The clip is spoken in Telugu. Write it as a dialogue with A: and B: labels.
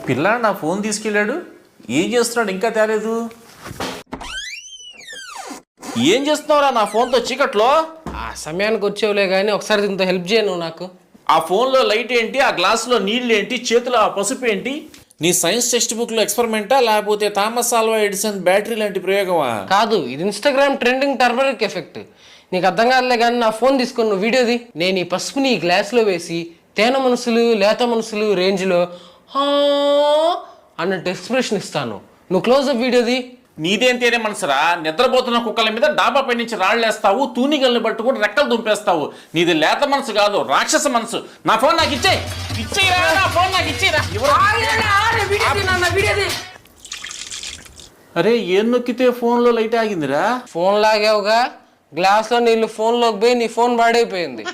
A: పిల్లాడు నా ఫోన్ తీసుకెళ్ళాడు. ఏం చేస్తున్నాడు ఇంకా తేలేదు. ఏం చేస్తున్నావురా నా ఫోన్తో చీకట్లో?
B: ఆ సమయానికి వచ్చేవులే కానీ ఒకసారి దీంతో హెల్ప్ చేయను నాకు.
A: ఆ ఫోన్లో లైట్ ఏంటి, ఆ గ్లాసులో నీళ్ళు ఏంటి, చేతిలో ఆ పసుపు ఏంటి? నీ సైన్స్ టెక్స్ట్ బుక్లో ఎక్స్పెరిమెంటా లేకపోతే థామస్ ఆల్వా ఎడిసన్ బ్యాటరీ లాంటి ప్రయోగమా?
B: కాదు, ఇది ఇన్స్టాగ్రామ్ ట్రెండింగ్ టర్మరిక్ ఎఫెక్ట్. నీకు అర్థం కాదులే కానీ నా ఫోన్ తీసుకొని నువ్వు వీడియోది. నేను ఈ పసుపుని ఈ గ్లాస్లో వేసి తేనె మనసులు లేత మనసులు రేంజ్లో అన్నట్టు ఎక్స్ప్రెషన్ ఇస్తాను. నువ్వు క్లోజ్అప్ వీడియోది.
A: నీదేం తేనే మనసురా? నిద్రపోతున్న కుక్కల మీద డాబా పై నుంచి రాళ్ళేస్తావు, తూనిగల్ని పట్టుకుని రెక్కలు దుంపేస్తావు. నీది లేత మనసు కాదు, రాక్షస మనసు. నా ఫోన్ నాకు ఇచ్చేయి. ఇచ్చేయిరా, నా ఫోన్ నాకు ఇచ్చేయిరా. అరే ఏం నొక్కితే ఫోన్లో లైట్ ఆగిందిరా?
B: ఫోన్ లాగావుగా, గ్లాస్లో నీళ్ళు ఫోన్లోకి పోయి నీ ఫోన్ పాడైపోయింది.